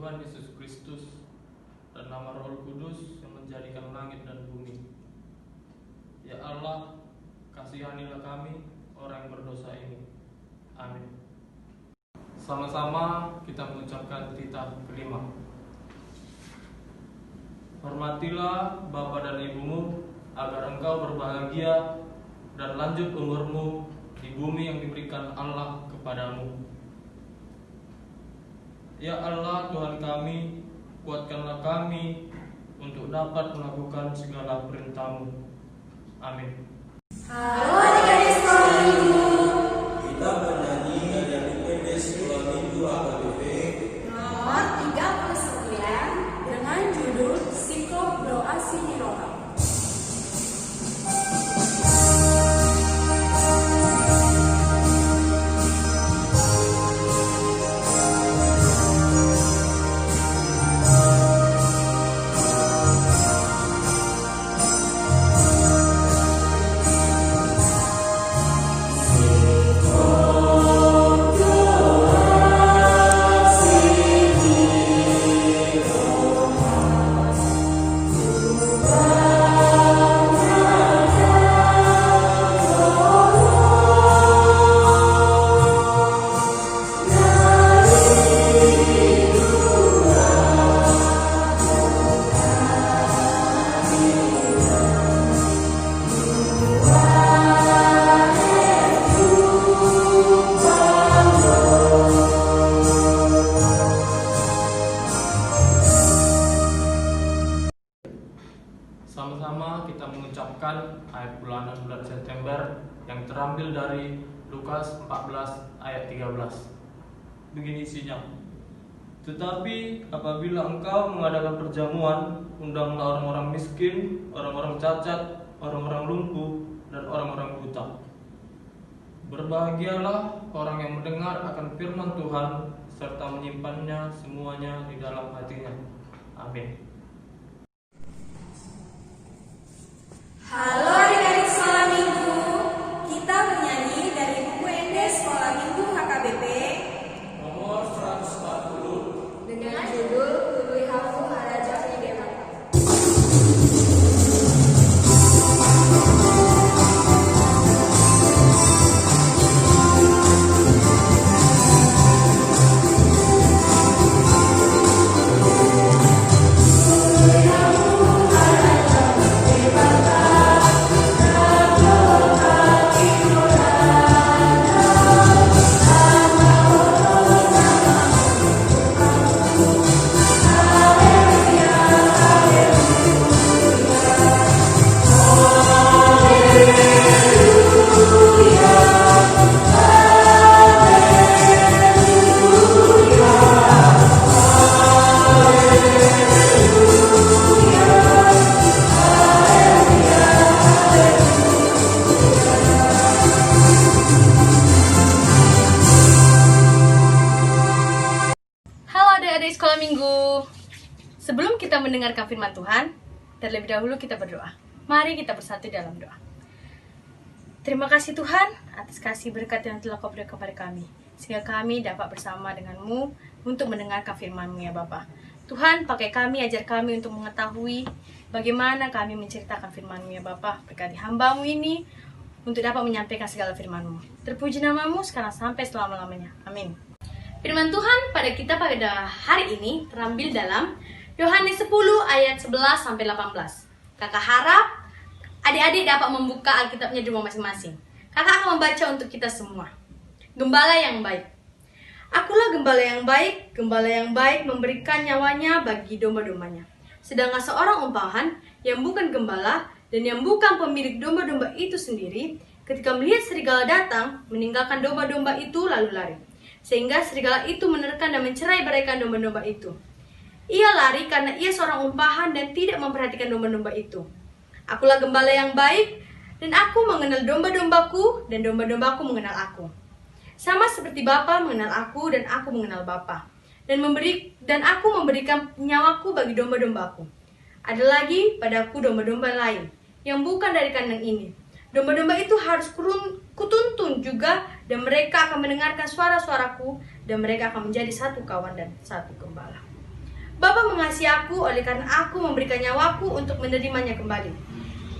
Tuhan Yesus Kristus dan nama Roh Kudus yang menjadikan langit dan bumi. Ya Allah, kasihanilah kami orang yang berdosa ini. Amin. Sama-sama kita mengucapkan titah kelima. Hormatilah bapa dan ibumu agar engkau berbahagia dan lanjut umurmu di bumi yang diberikan Allah kepadamu. Ya Allah Tuhan kami, kuatkanlah kami untuk dapat melakukan segala perintah-Mu. Amin. Halo adik-adik sekolah minggu. Kita bernyanyi dari UPD Sekolah Minggu HKBP Nomor 39 dengan judul Siklop Doa Siniroha. Sama-sama kita mengucapkan ayat bulanan bulan September yang terambil dari Lukas 14 ayat 13. Begini isinya. Tetapi apabila engkau mengadakan perjamuan, undanglah orang-orang miskin, orang-orang cacat, orang-orang lumpuh, dan orang-orang buta. Berbahagialah orang yang mendengar akan firman Tuhan serta menyimpannya semuanya di dalam hatinya. Amin. Halo adik-adik sekolah minggu. Kita bernyanyi dari buku ND Sekolah Minggu HKBP Nomor 140 dengan judul Tuluy Hafu Haraja Hidemat. Adik sekolah minggu. Sebelum kita mendengarkan firman Tuhan, terlebih dahulu kita berdoa. Mari kita bersatu dalam doa. Terima kasih Tuhan atas kasih berkat yang telah Kau berikan kepada kami, sehingga kami dapat bersama dengan-Mu untuk mendengarkan firman-Mu ya Bapa. Tuhan, pakai kami, ajar kami untuk mengetahui bagaimana kami menceritakan firman-Mu ya Bapa. Berkati hamba-Mu ini untuk dapat menyampaikan segala firman-Mu. Terpuji nama-Mu sekarang sampai selama-lamanya. Amin. Firman Tuhan pada kita pada hari ini terambil dalam Yohanes 10 ayat 11 sampai 18. Kakak harap adik-adik dapat membuka Alkitabnya di rumah masing-masing. Kakak akan membaca untuk kita semua. Gembala yang baik. Akulah gembala yang baik memberikan nyawanya bagi domba-dombanya. Sedangkan seorang umpahan yang bukan gembala dan yang bukan pemilik domba-domba itu sendiri, ketika melihat serigala datang, meninggalkan domba-domba itu lalu lari. Sehingga serigala itu menerkam dan mencerai-beraikan domba-domba itu. Ia lari karena ia seorang umpahan dan tidak memperhatikan domba-domba itu. Akulah gembala yang baik, dan aku mengenal domba-dombaku, dan domba-dombaku mengenal aku. Sama seperti Bapa mengenal aku, dan aku mengenal Bapa. Dan aku memberikan nyawaku bagi domba-dombaku. Ada lagi padaku domba-domba lain, yang bukan dari kandang ini. Domba-domba itu harus kutuntun juga, dan mereka akan mendengarkan suara-suaraku, dan mereka akan menjadi satu kawan dan satu gembala. Bapa mengasihi aku oleh karena aku memberikan nyawaku untuk menerimanya kembali.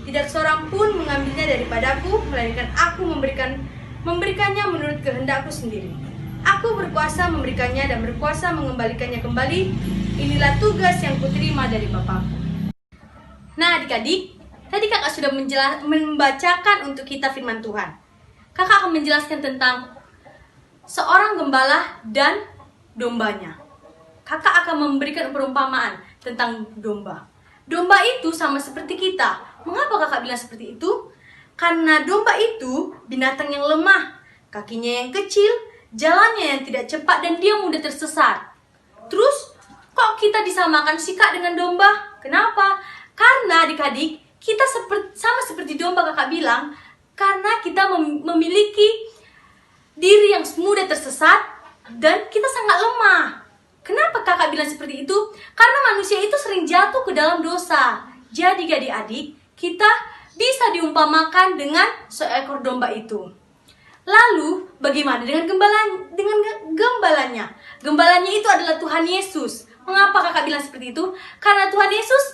Tidak seorang pun mengambilnya daripadaku, melainkan aku memberikannya menurut kehendakku sendiri. Aku berkuasa memberikannya dan berkuasa mengembalikannya kembali. Inilah tugas yang kuterima dari Bapakku. Nah adik-adik, tadi kakak sudah membacakan untuk kita firman Tuhan. Kakak akan menjelaskan tentang seorang gembala dan dombanya. Kakak akan memberikan perumpamaan tentang domba. Domba itu sama seperti kita. Mengapa kakak bilang seperti itu? Karena domba itu binatang yang lemah, kakinya yang kecil, jalannya yang tidak cepat, dan dia mudah tersesat. Terus, kok kita disamakan sih kak dengan domba? Kenapa? Karena adik-adik, kita sama seperti domba kakak bilang, karena kita memiliki diri yang mudah tersesat dan kita sangat lemah. Kenapa kakak bilang seperti itu? Karena manusia itu sering jatuh ke dalam dosa. Jadi adik-adik, kita bisa diumpamakan dengan seekor domba itu. Lalu, bagaimana dengan gembalanya? Gembalanya itu adalah Tuhan Yesus. Mengapa kakak bilang seperti itu? Karena Tuhan Yesus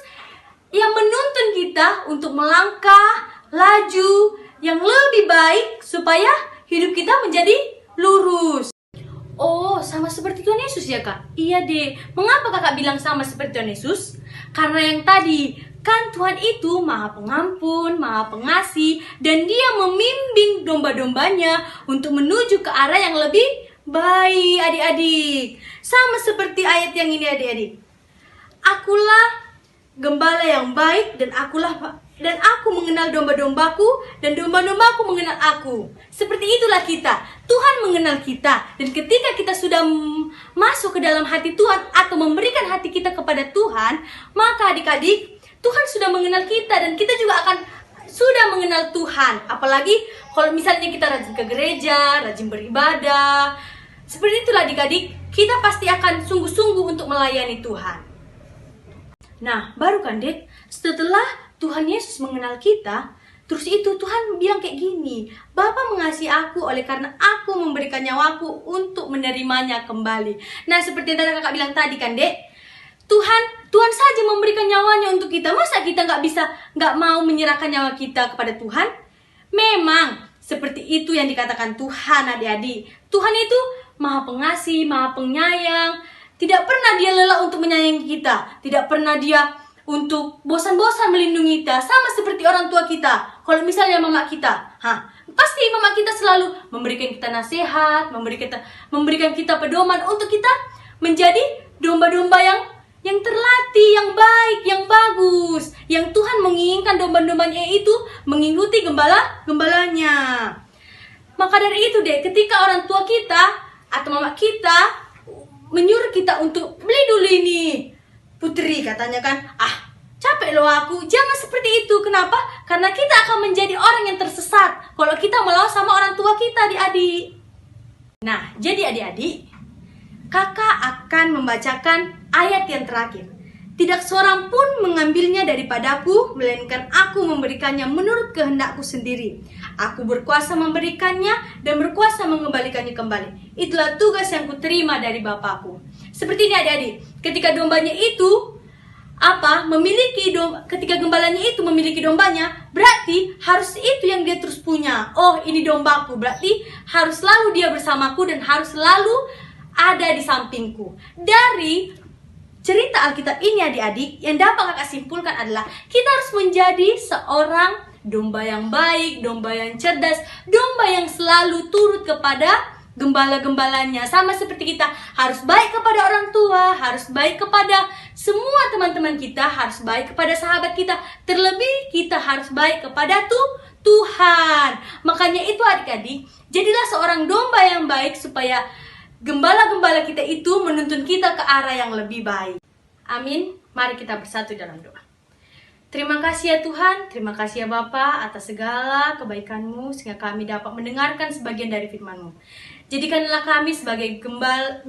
yang menuntun kita untuk melangkah, laju, yang lebih baik supaya hidup kita menjadi lurus. Oh, sama seperti Tuhan Yesus ya kak? Iya deh. Mengapa kakak bilang sama seperti Tuhan Yesus? Karena yang tadi, kan Tuhan itu Maha Pengampun, Maha Pengasih, dan Dia membimbing domba-dombanya untuk menuju ke arah yang lebih baik, adik-adik. Sama seperti ayat yang ini, adik-adik. Akulah gembala yang baik, dan aku mengenal domba-dombaku, dan domba-dombaku mengenal aku. Seperti itulah kita. Tuhan mengenal kita, dan ketika kita sudah masuk ke dalam hati Tuhan atau memberikan hati kita kepada Tuhan, maka adik-adik, Tuhan sudah mengenal kita dan kita juga akan sudah mengenal Tuhan. Apalagi kalau misalnya kita rajin ke gereja, rajin beribadah. Seperti itulah adik-adik, kita pasti akan sungguh-sungguh untuk melayani Tuhan. Nah, baru kan dek, setelah Tuhan Yesus mengenal kita, terus itu Tuhan bilang kayak gini, Bapa mengasihi aku oleh karena aku memberikan nyawaku untuk menerimanya kembali. Nah, seperti yang kakak bilang tadi kan dek, Tuhan saja memberikan nyawanya untuk kita. Masa kita nggak mau menyerahkan nyawa kita kepada Tuhan? Memang seperti itu yang dikatakan Tuhan, adik-adik. Tuhan itu Maha Pengasih, Maha Penyayang. Tidak pernah Dia lelah untuk menyayangi kita. Tidak pernah Dia untuk bosan-bosan melindungi kita. Sama seperti orang tua kita. Kalau misalnya mama kita, pasti mama kita selalu memberikan kita nasihat, memberikan kita pedoman untuk kita menjadi domba-domba yang terlatih, yang baik, yang bagus. Yang Tuhan menginginkan domba-dombanya itu mengikuti gembalanya. Maka dari itu deh, ketika orang tua kita atau mama kita menyuruh kita untuk beli dulu ini, Putri katanya kan, capek loh aku. Jangan seperti itu. Kenapa? Karena kita akan menjadi orang yang tersesat kalau kita melawan sama orang tua kita, adik-adik. Nah, jadi adik-adik, kakak akan membacakan ayat yang terakhir. Tidak seorang pun mengambilnya daripadaku, melainkan aku memberikannya menurut kehendakku sendiri. Aku berkuasa memberikannya dan berkuasa mengembalikannya kembali. Itulah tugas yang kuterima dari Bapakku. Seperti ini adik-adik, ketika dombanya itu ketika gembalanya itu memiliki dombanya, berarti harus itu yang dia terus punya. Oh, ini dombaku, berarti harus selalu dia bersamaku dan harus selalu ada di sampingku. Dari cerita Alkitab ini adik-adik, yang dapat kakak simpulkan adalah kita harus menjadi seorang domba yang baik, domba yang cerdas, domba yang selalu turut kepada gembala-gembalanya. Sama seperti kita harus baik kepada orang tua, harus baik kepada semua teman-teman kita, harus baik kepada sahabat kita. Terlebih kita harus baik kepada Tuhan. Makanya itu adik-adik, jadilah seorang domba yang baik supaya gembala-gembala kita itu menuntun kita ke arah yang lebih baik. Amin. Mari kita bersatu dalam doa. Terima kasih ya Tuhan, terima kasih ya Bapa atas segala kebaikan-Mu sehingga kami dapat mendengarkan sebagian dari firman-Mu. Jadikanlah kami sebagai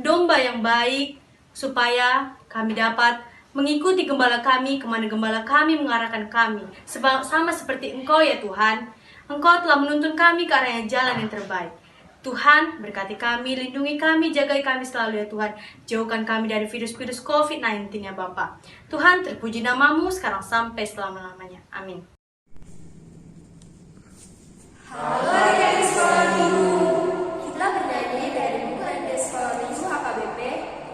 domba yang baik supaya kami dapat mengikuti gembala kami kemana gembala kami mengarahkan kami. Sama seperti Engkau ya Tuhan, Engkau telah menuntun kami ke arah yang jalan yang terbaik. Tuhan, berkati kami, lindungi kami, jagai kami selalu ya Tuhan. Jauhkan kami dari virus-virus COVID-19 ya Bapa. Tuhan, terpuji namamu sekarang sampai selama-lamanya. Amin. Halo adik-adik sekolah minggu, kita bernyanyi dari buku ND Sekolah Minggu HKBP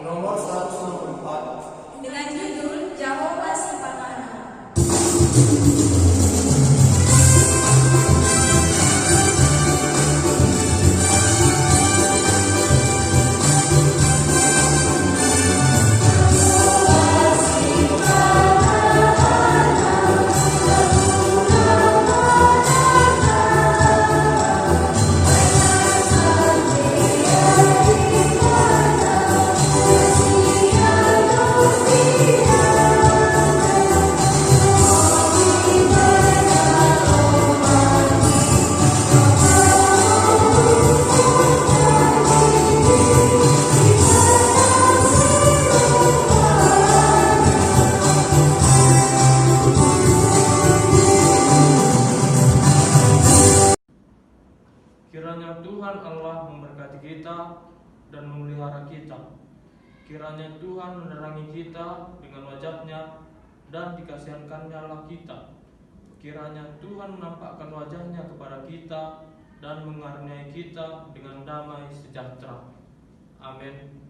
Nomor 164. dengan judul Jehovah Simpanan. Kiranya Tuhan Allah memberkati kita dan memelihara kita. Kiranya Tuhan menerangi kita dengan wajah-Nya dan dikasihankan-Nya lah kita. Kiranya Tuhan menampakkan wajah-Nya kepada kita dan mengaruniai kita dengan damai sejahtera. Amin.